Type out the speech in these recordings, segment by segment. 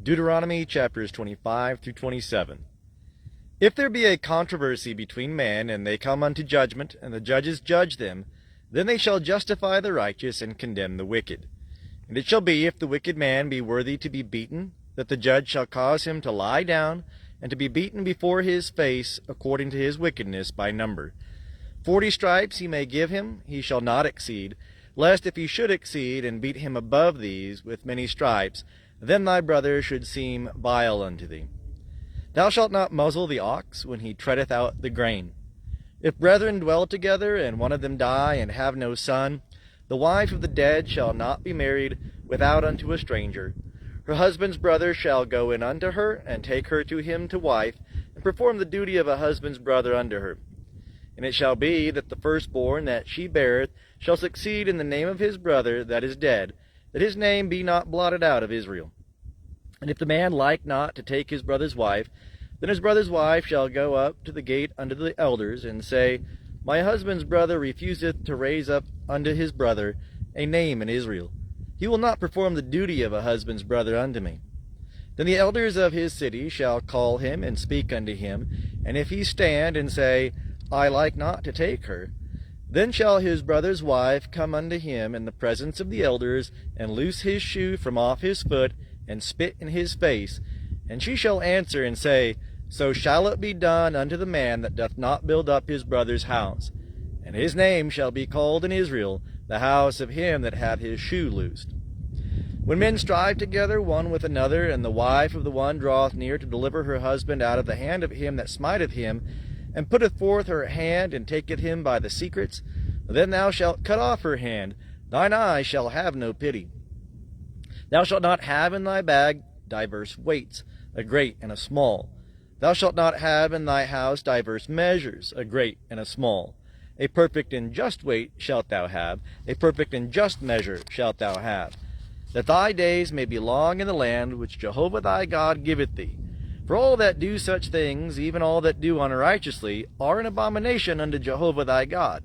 Deuteronomy chapters 25 through 27. If there be a controversy between men, and they come unto judgment, and the judges judge them, then they shall justify the righteous and condemn the wicked. And it shall be, if the wicked man be worthy to be beaten, that the judge shall cause him to lie down, and to be beaten before his face according to his wickedness by number. 40 stripes he may give him, he shall not exceed, lest if he should exceed, and beat him above these with many stripes, then thy brother should seem vile unto thee. Thou shalt not muzzle the ox when he treadeth out the grain. If brethren dwell together, and one of them die, and have no son, the wife of the dead shall not be married without unto a stranger. Her husband's brother shall go in unto her, and take her to him to wife, and perform the duty of a husband's brother unto her. And it shall be that the firstborn that she beareth shall succeed in the name of his brother that is dead, that his name be not blotted out of Israel. And if the man like not to take his brother's wife, then his brother's wife shall go up to the gate unto the elders, and say, My husband's brother refuseth to raise up unto his brother a name in Israel. He will not perform the duty of a husband's brother unto me. Then the elders of his city shall call him, and speak unto him, and if he stand and say, I like not to take her, then shall his brother's wife come unto him in the presence of the elders, and loose his shoe from off his foot, and spit in his face. And she shall answer and say, So shall it be done unto the man that doth not build up his brother's house. And his name shall be called in Israel, the house of him that hath his shoe loosed. When men strive together one with another, and the wife of the one draweth near to deliver her husband out of the hand of him that smiteth him, and putteth forth her hand, and taketh him by the secrets, then thou shalt cut off her hand, thine eye shall have no pity. Thou shalt not have in thy bag diverse weights, a great and a small. Thou shalt not have in thy house diverse measures, a great and a small. A perfect and just weight shalt thou have, a perfect and just measure shalt thou have, that thy days may be long in the land which Jehovah thy God giveth thee. For all that do such things, even all that do unrighteously, are an abomination unto Jehovah thy God.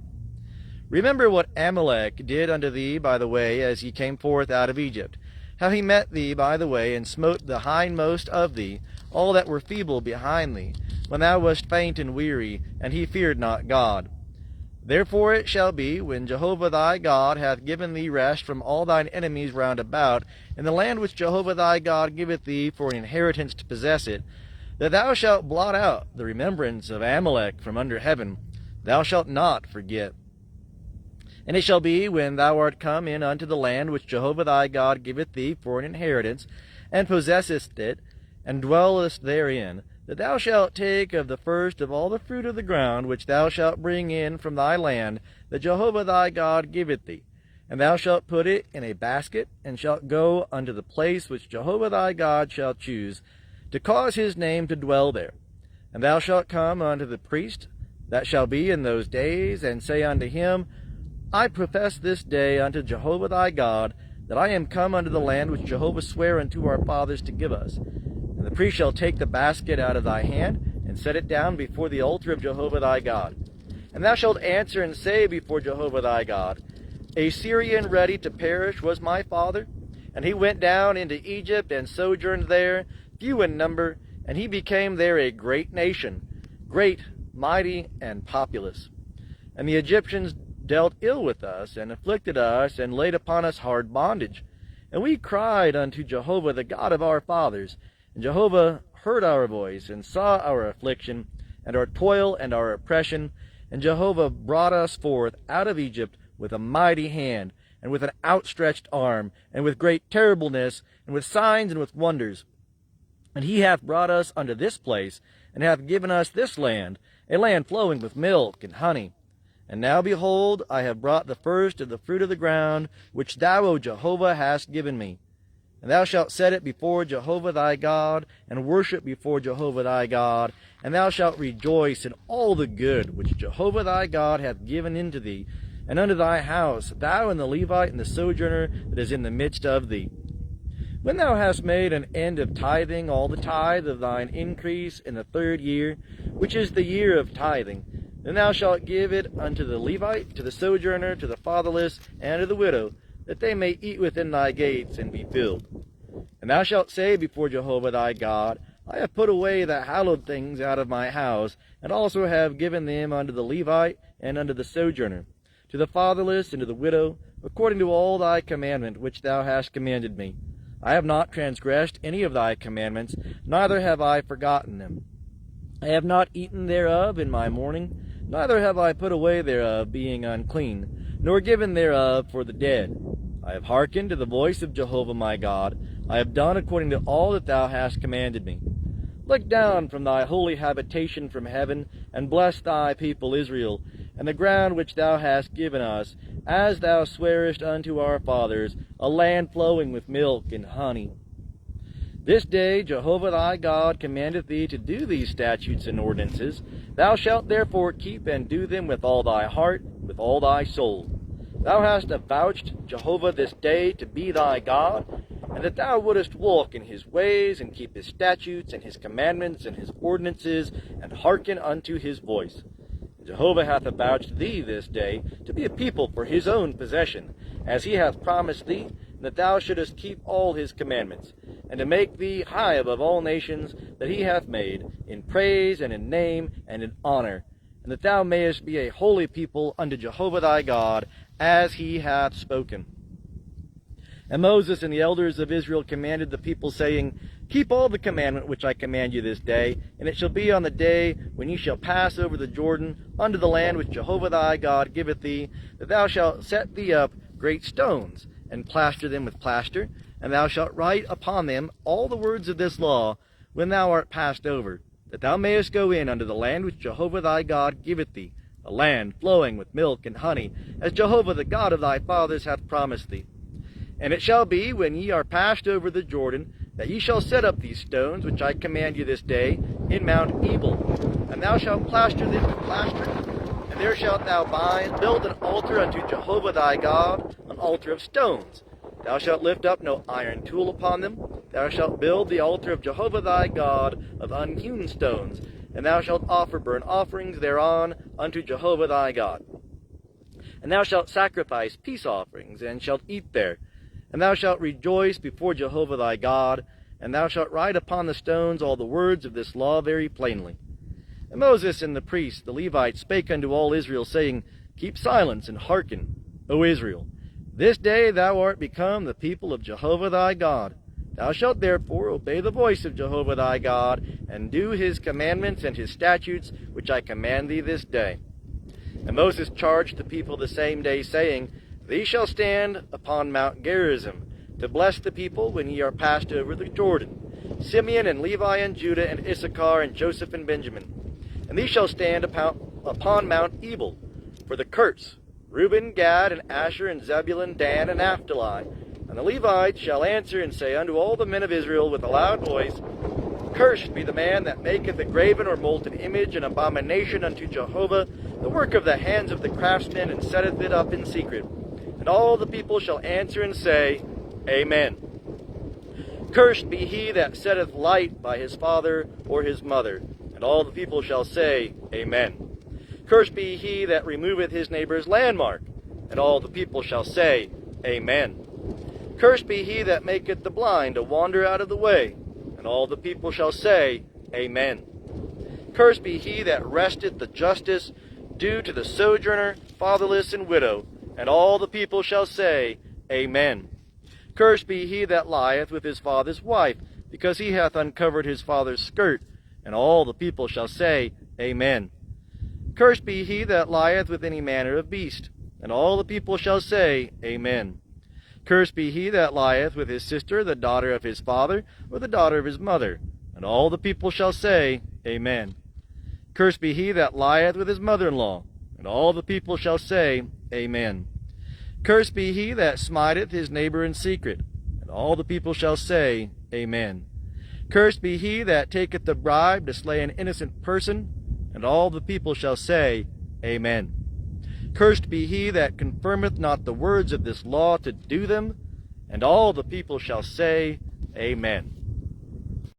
Remember what Amalek did unto thee by the way as ye came forth out of Egypt, how he met thee by the way, and smote the hindmost of thee, all that were feeble behind thee, when thou wast faint and weary, and he feared not God. Therefore it shall be, when Jehovah thy God hath given thee rest from all thine enemies round about, in the land which Jehovah thy God giveth thee for an inheritance to possess it, that thou shalt blot out the remembrance of Amalek from under heaven, thou shalt not forget. And it shall be, when thou art come in unto the land which Jehovah thy God giveth thee for an inheritance, and possessest it, and dwellest therein, that thou shalt take of the first of all the fruit of the ground which thou shalt bring in from thy land, that Jehovah thy God giveth thee. And thou shalt put it in a basket, and shalt go unto the place which Jehovah thy God shall choose, to cause his name to dwell there. And thou shalt come unto the priest that shall be in those days, and say unto him, I profess this day unto Jehovah thy God, that I am come unto the land which Jehovah sware unto our fathers to give us. And the priest shall take the basket out of thy hand, and set it down before the altar of Jehovah thy God. And thou shalt answer and say before Jehovah thy God, A Syrian ready to perish was my father, and he went down into Egypt, and sojourned there, few in number, and he became there a great nation, great, mighty, and populous. And the Egyptians dealt ill with us, and afflicted us, and laid upon us hard bondage. And we cried unto Jehovah the God of our fathers, and Jehovah heard our voice, and saw our affliction, and our toil, and our oppression. And Jehovah brought us forth out of Egypt with a mighty hand, and with an outstretched arm, and with great terribleness, and with signs and with wonders. And he hath brought us unto this place, and hath given us this land, a land flowing with milk and honey. And now, behold, I have brought the first of the fruit of the ground, which thou, O Jehovah, hast given me. And thou shalt set it before Jehovah thy God, and worship before Jehovah thy God, and thou shalt rejoice in all the good which Jehovah thy God hath given into thee, and unto thy house, thou and the Levite and the sojourner that is in the midst of thee. When thou hast made an end of tithing all the tithe of thine increase in the 3rd year, which is the year of tithing, then thou shalt give it unto the Levite, to the sojourner, to the fatherless, and to the widow, that they may eat within thy gates and be filled. And thou shalt say before Jehovah thy God, I have put away the hallowed things out of my house, and also have given them unto the Levite and unto the sojourner, to the fatherless and to the widow, according to all thy commandment which thou hast commanded me. I have not transgressed any of thy commandments, neither have I forgotten them. I have not eaten thereof in my mourning, neither have I put away thereof, being unclean, nor given thereof for the dead. I have hearkened to the voice of Jehovah my God. I have done according to all that thou hast commanded me. Look down from thy holy habitation from heaven, and bless thy people Israel, and the ground which thou hast given us, as thou swarest unto our fathers, a land flowing with milk and honey. This day Jehovah thy God commandeth thee to do these statutes and ordinances. Thou shalt therefore keep and do them with all thy heart, with all thy soul. Thou hast avouched Jehovah this day to be thy God, and that thou wouldest walk in his ways, and keep his statutes, and his commandments, and his ordinances, and hearken unto his voice. Jehovah hath avouched thee this day to be a people for his own possession, as he hath promised thee, that thou shouldest keep all his commandments, and to make thee high above all nations that he hath made, in praise, and in name, and in honor, and that thou mayest be a holy people unto Jehovah thy God, as he hath spoken. And Moses and the elders of Israel commanded the people, saying, Keep all the commandment which I command you this day, and it shall be on the day when ye shall pass over the Jordan unto the land which Jehovah thy God giveth thee, that thou shalt set thee up great stones, and plaster them with plaster, and thou shalt write upon them all the words of this law when thou art passed over, that thou mayest go in unto the land which Jehovah thy God giveth thee, a land flowing with milk and honey, as Jehovah the God of thy fathers hath promised thee. And it shall be, when ye are passed over the Jordan, that ye shall set up these stones, which I command you this day, in Mount Ebal. And thou shalt plaster them with plaster, and there shalt thou build an altar unto Jehovah thy God, an altar of stones. Thou shalt lift up no iron tool upon them. Thou shalt build the altar of Jehovah thy God of unhewn stones, and thou shalt offer burnt offerings thereon unto Jehovah thy God. And thou shalt sacrifice peace offerings, and shalt eat there. And thou shalt rejoice before Jehovah thy God, and thou shalt write upon the stones all the words of this law very plainly. And Moses and the priests, the Levites, spake unto all Israel, saying, Keep silence and hearken, O Israel. This day thou art become the people of Jehovah thy God. Thou shalt therefore obey the voice of Jehovah thy God, and do his commandments and his statutes, which I command thee this day. And Moses charged the people the same day, saying, These shall stand upon Mount Gerizim, to bless the people when ye are passed over the Jordan, Simeon and Levi and Judah and Issachar and Joseph and Benjamin. And these shall stand upon Mount Ebal, for the curse, Reuben, Gad, and Asher, and Zebulun, Dan, and Naphtali. And the Levites shall answer and say unto all the men of Israel with a loud voice, Cursed be the man that maketh a graven or molten image, an abomination unto Jehovah, the work of the hands of the craftsmen, and setteth it up in secret. And all the people shall answer and say, Amen. Cursed be he that setteth light by his father or his mother. And all the people shall say, Amen. Cursed be he that removeth his neighbor's landmark. And all the people shall say, Amen. Cursed be he that maketh the blind to wander out of the way. And all the people shall say, Amen. Cursed be he that wresteth the justice due to the sojourner, fatherless, and widow. And all the people shall say, Amen. Cursed be he that lieth with his father's wife, because he hath uncovered his father's skirt. And all the people shall say, Amen. Cursed be he that lieth with any manner of beast. And all the people shall say, Amen. Cursed be he that lieth with his sister, the daughter of his father, or the daughter of his mother. And all the people shall say, Amen. Cursed be he that lieth with his mother-in-law. And all the people shall say, Amen. Cursed be he that smiteth his neighbor in secret. And all the people shall say, Amen. Cursed be he that taketh the bribe to slay an innocent person. And all the people shall say, Amen. Cursed be he that confirmeth not the words of this law to do them. And all the people shall say, Amen.